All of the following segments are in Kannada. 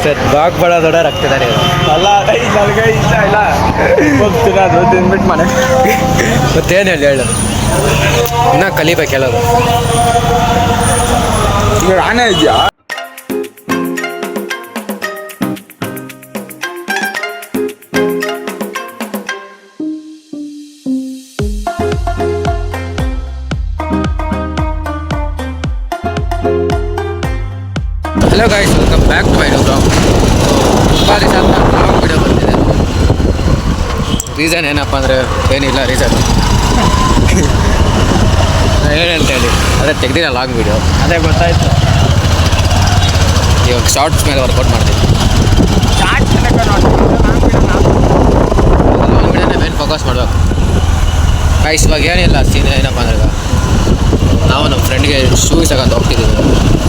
ಸರ್ ಬಾಗ್ ಬಡ ದೊಡ್ಡ ರಕ್ತಿದ್ದಾರೆ ಅಲ್ಲ ನನಗೆ ಇಷ್ಟ ಇಲ್ಲ ಹೋಗ್ತೀನಿ ಅದು ತಿಂದ್ಬಿಟ್ಟು ಮನೆ ಮತ್ತೇನು ಹೇಳು ಇನ್ನೂ ಕಲಿಬೇಕು ಹೇಳೋದು ಈಗ ಆನೆ ಇದೆಯಾ hello guys welcome back to my new blog. ತುಂಬ ದಿವಸ ನಾನು ಬ್ಲಾಗ್ ವಿಡಿಯೋ ಬಂದಿದೆ. ರೀಸನ್ ಏನಪ್ಪ ಅಂದರೆ ಏನಿಲ್ಲ ರೀಸನ್ ಏನಂತೇಳಿ ಅದೇ ತೆಗ್ದಿಲ್ಲ ಲಾಂಗ್ ವಿಡಿಯೋ, ಅದೇ ಗೊತ್ತಾಯ್ತು. ಇವಾಗ ಶಾರ್ಟ್ಸ್ ಮೇಲೆ ವರ್ಕೌಟ್ ಮಾಡ್ತೀನಿ. ಲಾಂಗ್ ವಿಡಿಯೋನೇ ಮೇನ್ ಫೋಕಸ್ ಮಾಡಬೇಕು ಗಾಯ್ಸ್. ಇವಾಗ ಏನಿಲ್ಲ ಸೀನ್ ಏನಪ್ಪ ಅಂದ್ರೆ ನಾವು ನಮ್ಮ ಫ್ರೆಂಡ್ಗೆ ಶೂಸ್ ತಗೊಂಡು ಹೋಗ್ತಿದ್ದೀವಿ.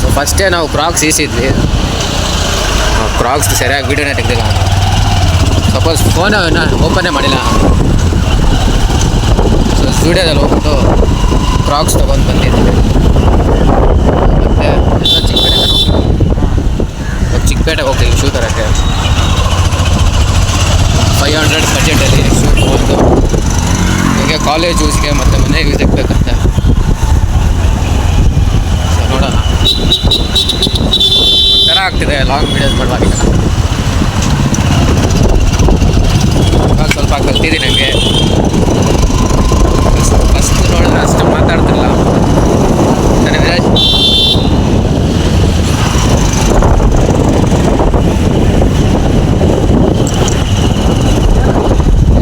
ಸೊ ಫಸ್ಟೇ ನಾವು ಕ್ರಾಕ್ಸ್ ಈಸಿದ್ವಿ, ಕ್ರಾಕ್ಸ್ ಸರಿಯಾಗಿ ವೀಡಿಯೋನೇ ತೆಗ್ದಿಲ್ಲ. ಸಪೋಸ್ ಫೋನು ಓಪನ್ನೇ ಮಾಡಿಲ್ಲ. ಸೊ ಸ್ಟುಡಿಯೋದಲ್ಲಿ ಹೋಗ್ಬಿಟ್ಟು ಕ್ರಾಕ್ಸ್ ತೊಗೊಂಡು ಬಂದಿದ್ದೀವಿ. ಮತ್ತು ಎಲ್ಲ ಚಿಕ್ಕಪೇಟೆಗೆ ಹೋಗ್ತೀವಿ ಶೂ ತರೋಕ್ಕೆ. 500 ಬಜೆಟಲ್ಲಿ ಶೂ ತೊಗೊಂಡು ಹೀಗೆ ಕಾಲೇಜ್ ಯೂಸ್ಗೆ ಮತ್ತು ಮನೆಗೆ ಯೂಸ್ ಬೇಕಂತೆ. ಸೊ ನೋಡೋಣ, ಒಂಥರ ಆಗ್ತಿದೆ ಲಾಂಗ್ ವೀಡಿಯೋಸ್ ಮಾಡುವಾಗ. ಇವಾಗ ಸ್ವಲ್ಪ ಕಲ್ತಿದ್ದೀನಿ ನನಗೆ. ಫಸ್ಟ್ ನೋಡಿದ್ರೆ ಅಷ್ಟು ಮಾತಾಡ್ತಿಲ್ಲ.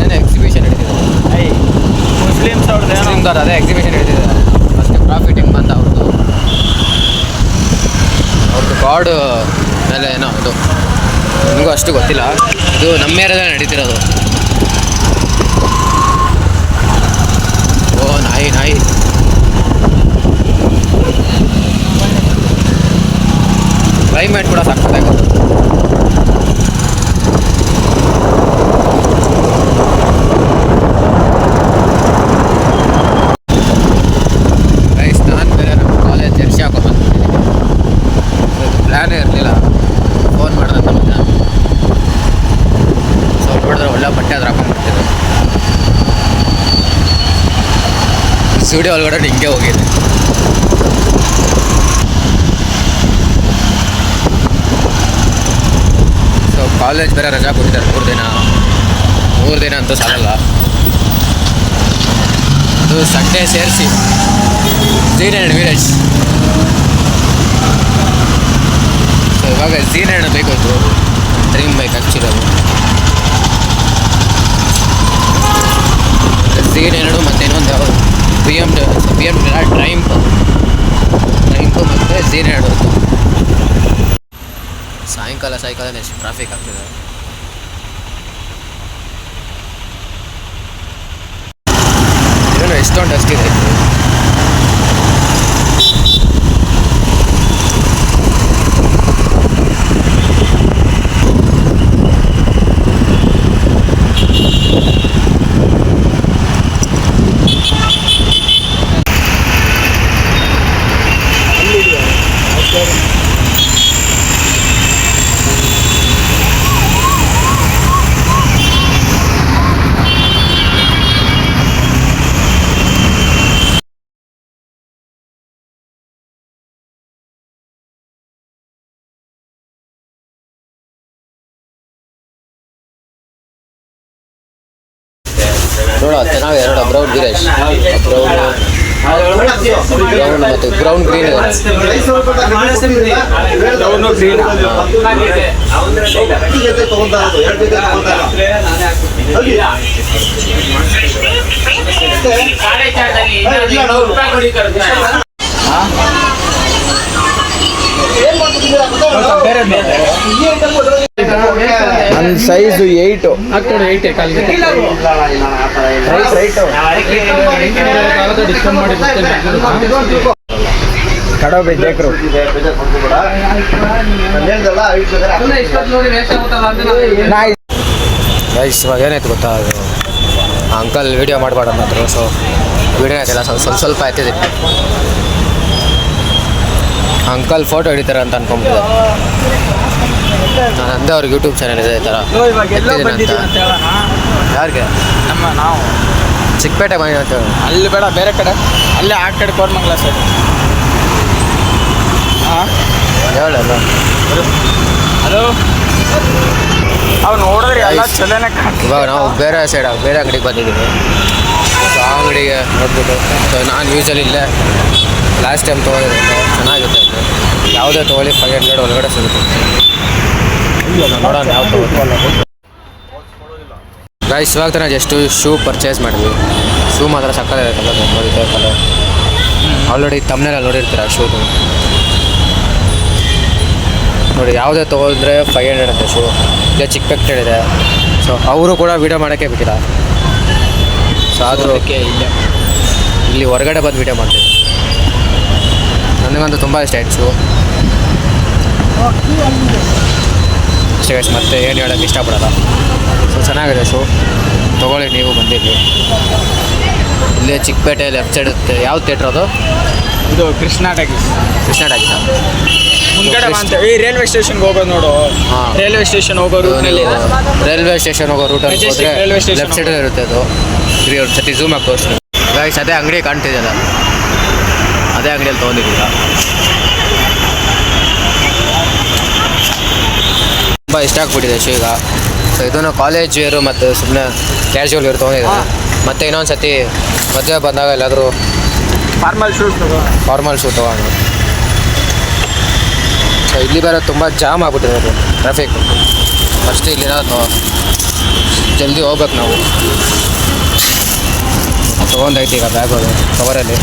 ಏನೇ ಎಕ್ಸಿಬಿಷನ್ ಹಿಡಿದಿದೆ ಮುಸ್ಲಿಮ್ದವ್ರು, ಅದೇ ಎಕ್ಸಿಬಿಷನ್ ಹಿಡಿದಿದೆ. ಫಸ್ಟ್ ಪ್ರಾಫಿಟಿಂಗ್ ಬಂದ ಅವ್ರದ್ದು ಗಾಡ್ ಮೇಲೆ ಏನೋ ಅದು ನನಗೂ ಅಷ್ಟು ಗೊತ್ತಿಲ್ಲ. ಇದು ನಮ್ಮ ಏರಿಯಾದಲ್ಲಿ ನಡೀತಿರೋದು. ಓ ನಾಯಿ ಕ್ಲೈಮೇಟ್ ಕೂಡ ಸಕ್ಕತ್ತಾಗೋದು. ನಾನು ಬೇರೆ ನಮ್ಮ ಕಾಲೇಜ್ ಜರ್ಸಿ ಹಾಕೊಂಡ್ಬಂದಿದ್ದೀನಿ. ಪ್ಲ್ಯಾನೇ ಇರಲಿಲ್ಲ, ಫೋನ್ ಮಾಡಿದೆ ನಮಗೆ. ಸೊ ನೋಡಿದ್ರೆ ಒಳ್ಳೆ ಬಟ್ಟೆ ಆದ್ರೆ ಹಾಕೊಂಡ್ಬರ್ತಿದ್ದೆ. ಸ್ಟುಡಿಯೋ ಒಳಗಡೆ ಹಿಂಗೆ ಹೋಗಿದೆ. ಸೊ ಕಾಲೇಜ್ ಬೇರೆ ರಜಾ ಕೊಟ್ಟಿದ್ದಾರೆ 3 ದಿನ ಅಂತೂ ಸಾಲಲ್ಲ. ಅದು ಸಂಡೇ ಸೇರಿಸಿ Z9 ವೀರೇಶ್. ಸೊ ಇವಾಗ Z9 ಬೇಕು ಇತ್ತು, ಡ್ರೀಮ್ ಬೈಕ್ ಹಚ್ಚಿರೋದು. Z9 ಮತ್ತು ಇನ್ನೊಂದು ಯಾವುದು BMW ಟ್ರೈಂಪು ಮತ್ತು Z9 ಇತ್ತು. ಸಾಯಂಕಾಲ ಎಷ್ಟು ಟ್ರಾಫಿಕ್ ಆಗ್ತಿದೆ. ಏನೋ ಎಷ್ಟೊಂದು ಡಸ್ಟ್ ಇದೆ. ನೋಡ ಚೆನ್ನಾಗಿ ಎರಡು ಬ್ರೌನ್ ವೀರೇಶ್, ಬ್ರೌನ್ ಮತ್ತು ಬ್ರೌನ್ ಗ್ರೀನ್ ಇದೆ. ನನ್ನ ಸೈಜು 8 ಕಡವೆ ಬೇಕರು. ಇವಾಗ ಏನಾಯ್ತು ಗೊತ್ತಾ, ಅಂಕಲ್ ವೀಡಿಯೋ ಮಾಡಬೇಡ ಅಂದರು. ಸೊ ವೀಡಿಯೋ ಆಯ್ತಿಲ್ಲ, ಸ್ವಲ್ಪ ಆಯ್ತಿದ್ದೀನಿ. ಅಂಕಲ್ ಫೋಟೋ ಹಿಡಿತಾರೆ ಅಂತ ಅನ್ಕೊಂಬಿಟ್ಟಿದೆ. ನಂದೇ ಅವ್ರಿಗೆ ಯೂಟ್ಯೂಬ್ ಚಾನಲ್ ಇದೆ ಈ ಥರ ಇವಾಗ ಎಲ್ಲೋ ಎತ್ತಿದ್ದೀನಿ ಬಂದಿದ್ದೀವಿ ಅಂತ. ಅಂತ ಹೇಳೋಣ. ಯಾರಿಗೆ ನಾವು ಚಿಕ್ಕಪೇಟೆ ಬಂದಿದೆ ಅಂತ ಹೇಳಿ. ಅಲ್ಲಿ ಬೇಡ, ಬೇರೆ ಕಡೆ, ಅಲ್ಲೇ ಆ ಕಡೆ ಕೋರ್ಮಂಗ್ಲ ಸೈಡ್. ಹಾಂ ಹೇಳಲ್ಲ ಹಲೋ. ಅವ್ನು ನೋಡಿದ್ರೆ ಎಲ್ಲ ಚಲನೆ ಇವಾಗ ನಾವು ಬೇರೆ ಸೈಡ್ ಬೇರೆ ಅಂಗಡಿಗೆ ಬಂದಿದ್ದೀವಿ. ಸೊ ಆ ಅಂಗಡಿಗೆ ನೋಡ್ಬಿಟ್ಟು ಸೊ ನಾನು ಯೂಸಲಿ ಇಲ್ಲೇ ಲಾಸ್ಟ್ ಟೈಮ್ ತೊಗೊಂಡಿದ್ದೆ, ಚೆನ್ನಾಗಿದೆ ಅದು. ಯಾವುದೇ ತೊಗೊಳ್ಳಿ 500 ಒಳಗಡೆ ಸಿಗುತ್ತೆ. ನೋಡೋಣ ಯಾವ ತೊಗೊಳ್ಳಿ. ಗೈಸ್ ಇವಾಗ ತಾನೇ ಜಸ್ಟ್ ಶೂ ಪರ್ಚೇಸ್ ಮಾಡಿದ್ವಿ. ಶೂ ಮಾತ್ರ ಸಕ್ಕತ್ತಾಗಿದೆ ಕಲರ್, ನೋಡಿದ್ದೆ ಕಲರ್ ಆಲ್ರೆಡಿ ತಮ್ಮನೆಲ್ಲ ನೋಡಿರ್ತೀರ ಶೂದು. ನೋಡಿ ಯಾವುದೇ ತೊಗೊಂಡ್ರೆ 500 ಅಂತೆ ಶೂ. ಇಲ್ಲೇ ಚಿಕ್ಕಪೇಟೆ ಇದೆ. ಸೊ ಅವರು ಕೂಡ ವೀಡಿಯೋ ಮಾಡೋಕ್ಕೆ ಬಿಟ್ಟಿಲ್ಲ. ಸೊ ಆದರೂ ಇಲ್ಲೇ ಇಲ್ಲಿ ಹೊರಗಡೆ ಬಂದು ವೀಡಿಯೋ ಮಾಡ್ತೀವಿ. ನನಗಂತೂ ತುಂಬ ಇಷ್ಟ ಆಯ್ತು ಶೂ. ಅಷ್ಟೇ ಗೈಸ್, ಮತ್ತೆ ಏನು ಹೇಳೋಕ್ಕೆ ಇಷ್ಟಪಡಲ್ಲ. ಸೊ ಚೆನ್ನಾಗಿದೆ ಶೂ, ತೊಗೊಳ್ಳಿ ನೀವು ಬಂದಿರಲಿ. ಇಲ್ಲೇ ಚಿಕ್ಕಪೇಟೆ ಲೆಫ್ಟ್ ಸೈಡ್ ಇರುತ್ತೆ. ಯಾವ ಥಿಯೇಟ್ರ್ ಅದು? ಇದು ಕೃಷ್ಣ ಟಾಕೀಸ್. ಕೃಷ್ಣ ಟಾಕೀಸಾ? ಮುಂದ್ಗಡೆ ಈ ರೈಲ್ವೆ ಸ್ಟೇಷನ್ಗೆ ಹೋಗೋದು ನೋಡು. ಹಾಂ, ರೈಲ್ವೆ ಸ್ಟೇಷನ್ ಹೋಗೋ ರೂಟ್ನಲ್ಲಿ ರೈಲ್ವೆ ಸ್ಟೇಷನ್ ಹೋಗೋ ರೂಟಲ್ಲಿ Majestic ರೈಲ್ವೆ ಸ್ಟೇಷನ್ ಲೆಫ್ಟ್ ಸೈಡಲ್ಲಿ ಇರುತ್ತೆ ಅದು. ಒಂದು ಸತಿ ಝೂಮ್ ಹಾಕಿ ತೋರಿಸ್ತೀನಿ ಗೈಸ್. ಅದೇ ಅಂಗಡಿ ಕಾಣ್ತಿದೆಯಲ್ಲ, ಅದೇ ಅಂಗಡಿಯಲ್ಲಿ ತೊಗೊಂಡಿದ್ದೀರ. ತುಂಬ ಇಷ್ಟ ಆಗ್ಬಿಟ್ಟಿದೆ ಶೂ ಈಗ. ಸೊ ಇದನ್ನು ಕಾಲೇಜ್ ವೇರು ಮತ್ತು ಸುಮ್ಮನೆ ಕ್ಯಾಶುವಲ್ ವೇರ್ ತೊಗೊಂಡಿದ್ದೀನಿ. ಮತ್ತು ಇನ್ನೊಂದು ಸತಿ ಮದುವೆ ಬಂದಾಗ ಎಲ್ಲಾದರೂ ಫಾರ್ಮಲ್ ಶೂಸ್ ಫಾರ್ಮಲ್ ಶೂ ತೊಗೊಂಡು. ಸೊ ಇಲ್ಲಿ ಬೇರೆ ತುಂಬ ಜಾಮ್ ಆಗ್ಬಿಟ್ಟಿದೆ ಅದು, ಟ್ರಾಫಿಕ್. ಫಸ್ಟ್ ಇಲ್ಲಿನ ಜಲ್ದಿ ಹೋಗ್ಬೇಕು ನಾವು. ತೊಗೊಂಡೈತಿ ಈಗ ಬ್ಯಾಗ್ ಅದು ಕವರಲ್ಲಿ.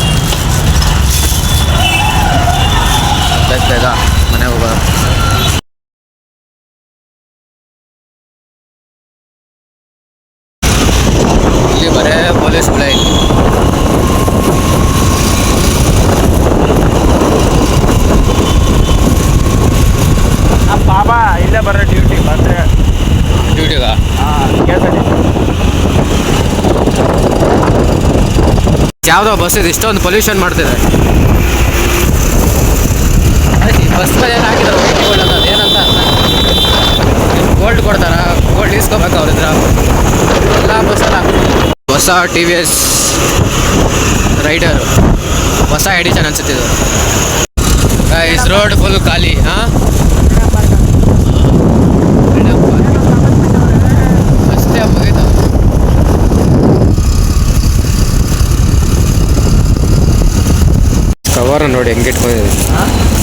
ಬೇಗ ಮನೆಗೆ ಹೋಗೋದು. ಇಲ್ಲಿ ಬರೇ ಪೊಲೀಸ್ಗಳೇ ಇಲ್ಲಿ. ನಮ್ಮ ಬಾಬಾ ಇಲ್ಲೇ ಬರೋ ಡ್ಯೂಟಿಗೆ ಬಂದರೆ ಡ್ಯೂಟಿಗ ಯಾವುದೋ ಬಸ್ ಇದು ಇಷ್ಟೊಂದು ಪೊಲ್ಯೂಷನ್ ಮಾಡ್ತಿದೆ. ಬಸ್ ಮೇಲೆ ಏನು ಹಾಕಿದ್ರು ವೈಟ್ ಗೋಲ್ಡ್ ಅಂತ, ಏನಂತ ಗೋಲ್ಡ್ ಕೊಡ್ತಾರ? ಗೋಲ್ಡ್ ಇಸ್ಕೋಬೇಕು ಅವ್ರಿದ್ರ ಎಲ್ಲ ಬಸ್ಸಲ್ಲ. ಹೊಸ TVS ರೈಡರು, ಹೊಸ ಎಡಿಷನ್ ಅನ್ಸುತ್ತಿದ್ದು. ಗೈಸ್ ರೋಡ್ ಫುಲ್ ಖಾಲಿ. ಹಾಂ, ಅಷ್ಟೇ ಮುಗೀತು. ಕವರ್ ನೋಡಿ ಹೆಂಗೆ ಇಟ್ಕೊಂಡಿದ್ದೀನಿ.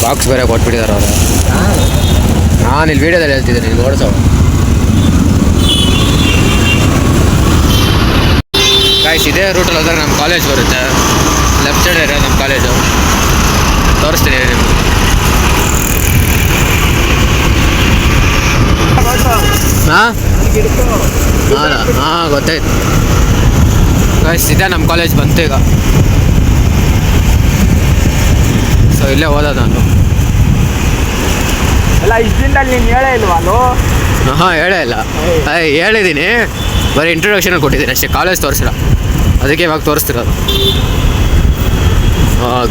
ಬಾಕ್ಸ್ ಬೇರೆ ಕೊಟ್ಬಿಟ್ಟಿದ್ದಾರೆ ಅವರು. ನಾನು ಇಲ್ಲಿ ವೀಡಿಯೋದಲ್ಲಿ ಹೇಳ್ತಿದ್ದೀನಿ, ಇಲ್ಲಿ ನೋಡ್ಸೋ. ಗಾಯ್ಸ್ ಇದೇ ರೂಟಲ್ಲಿ ಹೋದಾಗ ನಮ್ಮ ಕಾಲೇಜ್ ಬರುತ್ತೆ. ಲೆಫ್ಟ್ ಸೈಡ್ ಇರೋ ನಮ್ಮ ಕಾಲೇಜು ತೋರಿಸ್ತೀನಿ ನಿಮ್ಗೆ. ಹಾಂ ಹಾಂ ಗೊತ್ತಾಯ್ತು ಗಾಯ್ಸ್, ಇದೇ ನಮ್ಮ ಕಾಲೇಜ್ ಬಂತು ಈಗ. ಸೊ ಇಲ್ಲೇ ಓದೋದು ನಾನು. ಎಲ್ಲ ಇಷ್ಟದಿಂದಲ್ಲಿ ನೀನು ಹೇಳೇ ಇಲ್ವಾಲು? ಹಾಂ ಹೇಳೇ ಇಲ್ಲ. ಹೇಳಿದ್ದೀನಿ, ಬರೀ ಇಂಟ್ರೊಡಕ್ಷನಲ್ಲಿ ಕೊಟ್ಟಿದ್ದೀನಿ ಅಷ್ಟೇ, ಕಾಲೇಜ್ ತೋರಿಸಿಲ್ಲ. ಅದಕ್ಕೆ ಇವಾಗ ತೋರಿಸ್ತಿರೋದು.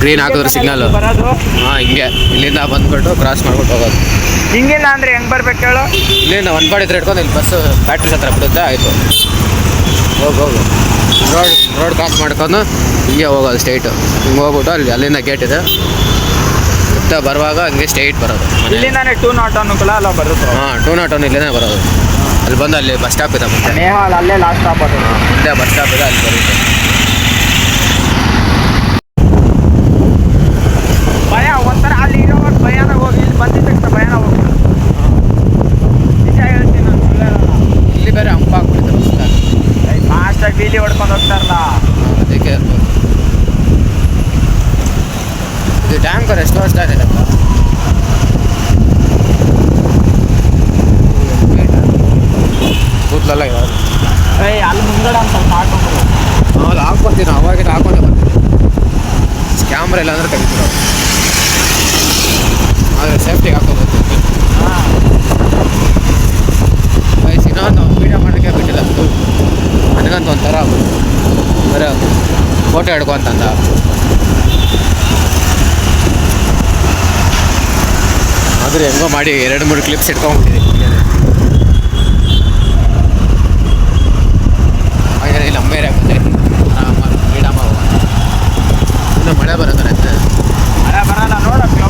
ಗ್ರೀನ್ ಹಾಕಿದ್ರು ಸಿಗ್ನಲ್ಲು. ಬರೋದು ಹಾಂ ಹಿಂಗೆ ಇಲ್ಲಿಂದ ಬಂದ್ಬಿಟ್ಟು ಕ್ರಾಸ್ ಮಾಡ್ಬಿಟ್ಟು ಹೋಗೋದು. ಹಿಂಗಿಲ್ಲ ಅಂದರೆ ಹೆಂಗೆ ಬರ್ಬೇಕು ಹೇಳು? ಇಲ್ಲಿಂದ ಒಂದು ಪಾಡಿ ಇಟ್ಕೊಂಡು ಇಲ್ಲಿ ಬಸ್ಸು ಬ್ಯಾಟ್ರೀಸ್ ಹತ್ರ ಬಿಡುತ್ತೆ, ಆಯಿತು. ಹೋಗು ರೋಡ್ ಕ್ರಾಸ್ ಮಾಡ್ಕೊಂಡು ಹಿಂಗೆ ಹೋಗೋದು ಸ್ಟ್ರೈಟು. ಹಿಂಗೆ ಹೋಗ್ಬಿಟ್ಟು ಅಲ್ಲಿಂದ ಗೇಟ್ ಇದೆ. ಮತ್ತೆ ಬರುವಾಗ ಹಂಗೆ ಸ್ಟ್ರೈಟ್ ಬರೋದು. ಇಲ್ಲಿಂದಾನೆ 201 ಅನುಕೂಲ ಅಲ್ಲ ಬರುತ್ತೆ. ಹಾಂ 201 ಇಲ್ಲೇ ಬರೋದು. ಅಲ್ಲಿ ಬಂದು ಅಲ್ಲಿ ಬಸ್ ಸ್ಟಾಪ್ ಇದೆ ಮತ್ತೆ. ನೇಹಾಲ್ ಅಲ್ಲೇ ಲಾಸ್ಟ್ ಸ್ಟಾಪ್ ಅದು. ಇಲ್ಲೇ ಬಸ್ ಸ್ಟಾಪ್ ಇದೆ, ಅಲ್ಲಿ ಬರುತ್ತೆ. ಭಯ ಒಂಥರ ಅಲ್ಲಿ ಇರೋವಾಗ ಭಯಾನ ಹೋಗಿ, ಇಲ್ಲಿ ಬಂದಿದ್ದ ತಕ್ಷಣ ಭಯಾನ ಹೋಗಿ. ನಿಜ ಹೇಳ್ತೀನಿ ನಾನು, ಸುಳ್ಳೇನಲ್ಲ. ಇಲ್ಲಿ ಬೇರೆ ಹಂಪ ಹಾಕ್ಬಿಡ್ತಾರೆ ಬಸ್. ಫಾಸ್ಟಾಗಿ ಬೀಲಿ ಹೊಡ್ಕೊಂಡು ಹೋಗ್ತಾರಲ್ಲ, ಅದಕ್ಕೆ ಇದು ಟ್ಯಾಂಕರ್ ಎಷ್ಟು ವರ್ಷ ಇದೆ ಅಂತ. ಕೂದಲೆಲ್ಲ ಇರೋದು. ಅಲ್ಲಿ ಮುಂದ್ಗಡೆ ಅಂತ ಸ್ವಲ್ಪ ಹಾಕೊಂಡು ಅಲ್ಲಿ ಹಾಕ್ಕೊತೀವಿ ನಾವು, ಅವಾಗಿನ ಹಾಕೊಂಡೆ ಬರ್ತೀವಿ. ಕ್ಯಾಮ್ರಾ ಇಲ್ಲ ಅಂದರೆ ತೆಗಿತೀವಿ ನಾವು, ಆದರೆ ಸೇಫ್ಟಿಗೆ ಹಾಕೋಬೋದು. ವಯಸ್ಸಿನ ನಾವು ವೀಡಿಯೋ ಮಾಡೋಕ್ಕೆ ಬಿಟ್ಟಿಲ್ಲ. ನನಗಂತ ಒಂಥರ ಬರೀ ಫೋಟೋ ಹಿಡ್ಕೊ ಅಂತಂದ. ಆದರೂ ಹೆಂಗೋ ಮಾಡಿ 2-3 ಕ್ಲಿಪ್ಸ್ ಇಟ್ಕೊಂಡ್ಬಿಟ್ಟಿದೆ. ಹಾಗೆ ಇಲ್ಲಿ ನಮ್ಮ ಏರಿಯಾಗೆ ಬಂದೈತಿ. ಫ್ರೀಡಮ್ ಹೋಗೋಣ. ಇನ್ನು ಮಳೆ ಬರೋದಾರೆ. ಮಳೆ ಬರಲ್ಲ ನೋಡಕ್ಕೆ.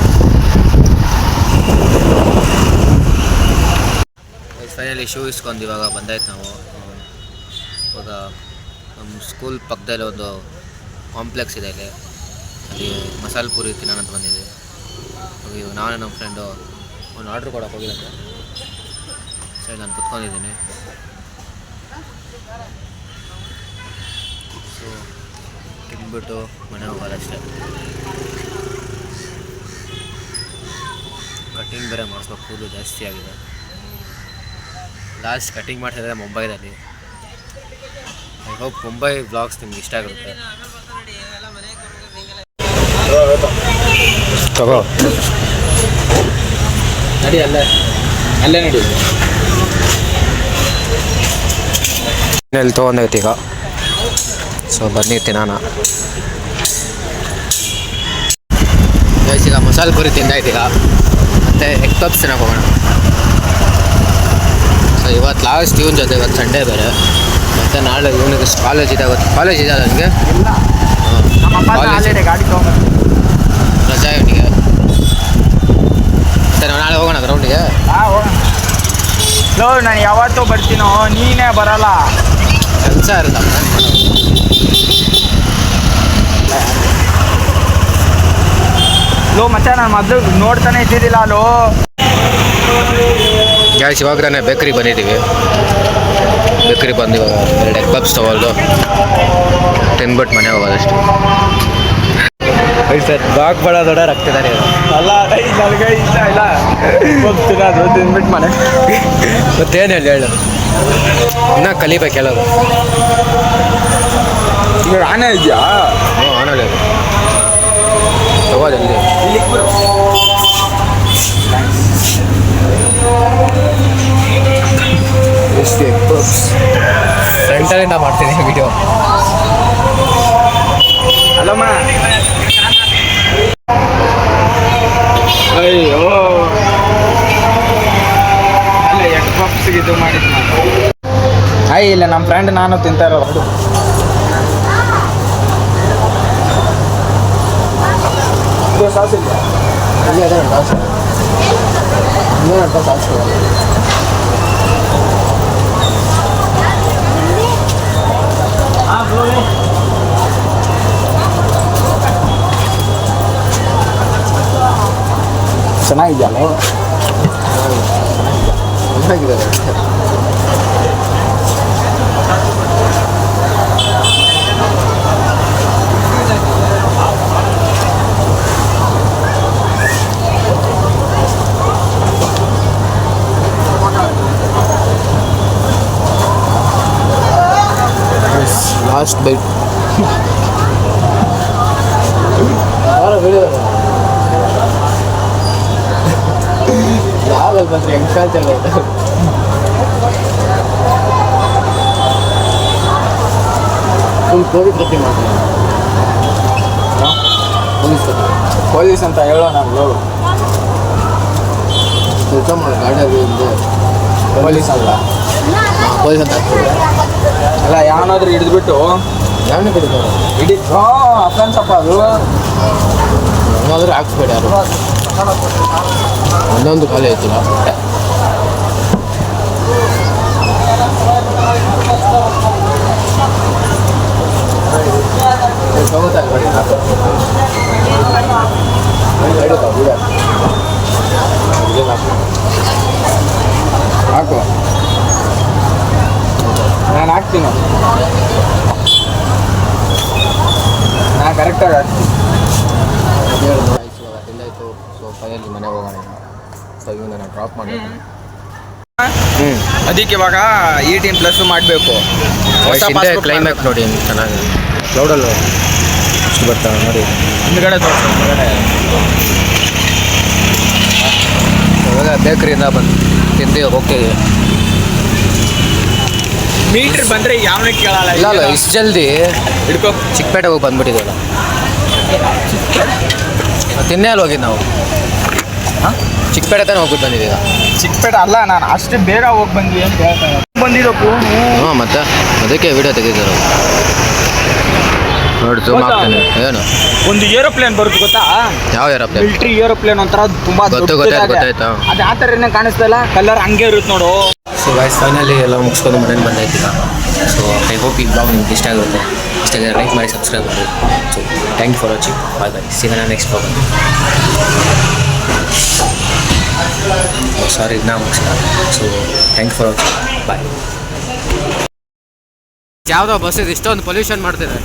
ಫೈನಲಿ ಶೂ ಇಸ್ಕೊಂಡು ಇವಾಗ ಬಂದಾಯ್ತು ನಾವು. ಇವಾಗ ನಮ್ಮ ಸ್ಕೂಲ್ ಪಕ್ಕದಲ್ಲಿ ಒಂದು ಕಾಂಪ್ಲೆಕ್ಸ್ ಇದೆ ಇಲ್ಲಿ. ಅಲ್ಲಿ ಮಸಾಲೆ ಪೂರಿ ತಿನ್ನೋಣ ಅಂತ ಬಂದಿದ್ದೆ. ಇವಾಗ ನಾನು ನಮ್ಮ ಫ್ರೆಂಡು ಒಂದು ಆರ್ಡ್ರ್ ಕೊಡೋಕೆ ಹೋಗಿದ್ದೆ. ಸರಿ ನಾನು ಕುತ್ಕೊಂಡಿದ್ದೀನಿ. ಸೊ ತಿಂದ್ಬಿಟ್ಟು ಮನೆ ಹೋಗೋದಷ್ಟೇ. ಕಟ್ಟಿಂಗ್ ಬೇರೆ ಮಾಡಿಸ್ಬೇಕು, ಕೂದಲು ಜಾಸ್ತಿ ಆಗಿದೆ. ಲಾಸ್ಟ್ ಕಟ್ಟಿಂಗ್ ಮಾಡ್ತಿದ್ದೆ ಮುಂಬೈದಲ್ಲಿ. ಐ ಹೋಪ್ ಮುಂಬೈ ಬ್ಲಾಗ್ಸ್ ನಿಮ್ಗೆ ಇಷ್ಟ ಆಗಿರುತ್ತೆ. ತಗೋ ನಡಿ, ಅಲ್ಲೇ ನಡಿ. ಎಲ್ಲಿ ತೊಗೊಂಡೈತಿ ಈಗ. ಸೊ ಬನ್ನಿ ತಿನ್ನೋಣ. ಈಗ ಮಸಾಲೆ ಪೂರಿ ತಿಂದಾಯ್ತು. ಈಗ ಮತ್ತು ಎಗ್ ಪಪ್ಸ್ ತಿನ್ನೋಕೆ ಹೋಗೋಣ. ಸೊ ಇವತ್ತು ಲಾಸ್ಟ್ ಇವನ ಜೊತೆ, ಇವತ್ತು ಸಂಡೇ ಬೇರೆ. ಮತ್ತು ನಾಳೆ ಇವನಿಗೆ ಕಾಲೇಜ್ ಇದೆ. ಇವತ್ತು ಕಾಲೇಜ್ ಇದೆ ನನಗೆ. ಗಾಡಿ ತೊಗೊಂಡು ರಜಾ ಇವನಿಗೆ. ಮತ್ತು ನಾವು ನಾಳೆ ಹೋಗೋಣ ಗ್ರೌಂಡಿಗೆ. ಹೋಗೋಣ. ನಾನು ಯಾವತ್ತೂ ಬರ್ತೀನೋ, ನೀನೇ ಬರಲ್ಲ. ಕೆಲಸ ಇರಲ್ಲ. ಲೋ ಮಚ್ಚ, ನಾನು ಮೊದಲು ನೋಡ್ತಾನೆ ಇದ್ದಿದ್ದಿಲ್ಲ. ಅಲ್ಲೋ ಗ್ಯಾಸ್ ಇವಾಗ ತಾನೇ ಬೇಕ್ರಿಗೆ ಬಂದಿದ್ದೀವಿ. ಬೇಕ್ರಿಗೆ ಬಂದು ಇವಾಗ 2 ಎಗ್ ಪಪ್ಸ್ ತೊಗೊಳ್ದು ತಿಂದ್ಬಿಟ್ಟು ಮನೆ ಹೋಗೋದಷ್ಟು. ಸರ್ ಬಾಗ್ ಬಡ ದೊಡ್ಡ ರಕ್ತಿದ್ದಾರೆ ಅಲ್ಲ. ನನಗೆ ಇಷ್ಟ ಇಲ್ಲ ಅದು ತಿಂದ್ಬಿಟ್ಟು ಮನೆ. ಮತ್ತೇನು ಹೇಳು, ಇನ್ನೂ ಕಲಿಬೇಕು ಹೇಳೋದು. ಈಗ ಆನೆ ಇದೆಯಾ? ಹ್ಞೂ ಆನಲ್ಲ ತಗೋದಲ್ಲಿ. ಎಷ್ಟು ಎಗ್ ಪಪ್ಸ್ ಫ್ರಂಟಲ್ಲಿಂದ ಮಾಡ್ತೀನಿ ವಿಡಿಯೋ. ಅಲ್ಲಮ್ಮ, ಅಯ್ಯೋ ಅಲ್ಲ ಎಗ್ ಪಪ್ಸ್ಗೆ ಇದು ಮಾಡಿದ್ದು ನಾನು. ಇಲ್ಲ ನಮ್ಮ ಫ್ರೆಂಡ್ ನಾನು ತಿಂತಾ ಇರೋದು. ಸಾಸ್ ಇಲ್ಲ ಇಲ್ಲಿ ಅದೇ ಸಾಸ್. ಇನ್ನೇನು ಸಾಸ್ ಚೆನ್ನಾಗಿದೆಯಲ್ಲ. ಚೆನ್ನಾಗಿದೆ. Last bite. ಯಾವಾಗ ಬಂದ್ರೆ ಹೆಂಗೆ ಕಾಲ್ತಲ್ಲ. ಫುಲ್ ಕೋವಿಡ್ ಕಟ್ಟಿ ಮಾಡ್ತೀನಿ. ಪೊಲೀಸ್ ಅಂತ ಹೇಳೋ ನಾನು. ಕೆಲಸ ಮಾಡೋ ಗಾಡಿಯಾಗಿ ಪೊಲೀಸ್ ಅಲ್ಲ, ಪೊಲೀಸ್ ಅಂತ ಅಲ್ಲ. ಯಾವನಾದ್ರೂ ಹಿಡಿದ್ಬಿಟ್ಟು ಯಾವನೇ ಕಡಿತಾರೆ ಅಫೆನ್ಸ್ ಅಪ್ಪ ಅದು. ಯಾವಾದರೂ ಹಾಕ್ಸ್ಬೇಡಿ ಯಾರು. ಒಂದೊಂದು ಖಾಲಿ ಆಯ್ತಿಲ್ಲ. ಹಾಕು, ನಾನು ಹಾಕ್ತೀನಿ. ನಾನು ಕರೆಕ್ಟಾಗಿ ಹಾಕ್ತೀನಿ. ಇವಾಗ ತಿಂದಾಯ್ತು. ಸೊ ಫೈನಲಿ ಮನೆ ಹೋಗೋಣ. ಸೊ ಇವನ್ನ ನಾನು ಡ್ರಾಪ್ ಮಾಡಿ. ಅದಕ್ಕೆ ಇವಾಗ 18+ ಮಾಡಬೇಕು. ಕ್ಲೈಮ್ಯಾಕ್ಸ್ ನೋಡಿ ಚೆನ್ನಾಗಿ ಕ್ಲೌಡಲ್ಲಿ ಅಷ್ಟು ಬರ್ತಾವೆ ನೋಡಿ. ಹಿಂದ್ಗಡೆ ತೋರಿಸು, ಹಿಂದ್ಗಡೆ. ಇವಾಗ ಬೇಕ್ರಿಯಿಂದ ಬಂದು ತಿಂದು ಹೋಗ್ತೀವಿ. ಮೀಟ್ರ್ ಬಂದರೆ ಯಾವನೇ ಕೇಳಲ್ಲ. ಇಲ್ಲ ಇಷ್ಟು ಜಲ್ದಿ ಹಿಡ್ಕೊ. ಚಿಕ್ಕಪೇಟೆಗೆ ಹೋಗಿ ಬಂದ್ಬಿಟ್ಟಿದ್ದೀವಲ್ಲ. ತಿನ್ನೇ ಅಲ್ಲಿ ಹೋಗಿದ್ದು ನಾವು. ಹಾಂ ಚಿಕ್ಕಪೇಟೆ ತಾನೇ ಹೋಗ್ಬಿಟ್ಟು ಬಂದಿದ್ದೀರಾ? ಚಿಕ್ಕಪೇಟೆ ಅಲ್ಲ, ನಾನು ಅಷ್ಟೇ ಬೇಗ ಹೋಗಿ ಬಂದ್ವಿ ಅಂತ ಹೇಳ್ತಾರೆ. ಬಂದಿರೋ ಫೋನು ಹ್ಞೂ ಮತ್ತೆ ಅದಕ್ಕೆ ವಿಡಿಯೋ ತೆಗೆದಿರೋ ನೋಡಿ ಜೂಮ್ ಆಗ್ತಾನೆ. ಏನು ಒಂದು ಏರೋಪ್ಲೇನ್ ಬರುತ್ತೆ ಗೊತ್ತಾ? ಯಾವ ಏರೋಪ್ಲೇನ್? ಮಿಲ್ಟ್ರಿ ಏರೋಪ್ಲೇನ್ ಒಂಥರ ತುಂಬಾ ಗೊತ್ತಾಯ್ತಾ? ಅದು ಆ ಥರ ಏನೇ ಕಾಣಿಸ್ತಾ ಇಲ್ಲ, ಕಲರ್ ಹಂಗೆ ಇರುತ್ತೆ ನೋಡು. ಸೊ ಗೈಸ್ ಫೈನಲಿ ಎಲ್ಲ ಮುಗಿಸ್ಕೊಂಡು ಮನೇಲಿ ಬಂದಾಯ್ತೀಗ. ಸೊ ಐ ಹೋಪ್ ಈ ಬ್ಲಾಗ್ ನಿಮ್ಗೆ ಇಷ್ಟ ಆಗುತ್ತೆ. ಇಷ್ಟ ಆಗಿದ್ರೆ ಲೈಕ್ ಮಾಡಿ, ಸಬ್ಸ್ಕ್ರೈಬ್ ಮಾಡಿ. So thank you for watching. Bye bye. ಸಿಗೋಣ ನೆಕ್ಸ್ಟ್ ಬ್ಲಾಗ್. ಸಾರಿ ನಾ ಮುಗಿಸ್ತಾ. So thank you for watching. Bye. ಯಾವುದೋ ಬಸ್ ಇದು ಇಷ್ಟೊಂದು ಪೊಲ್ಯೂಷನ್ ಮಾಡ್ತಿದೆ.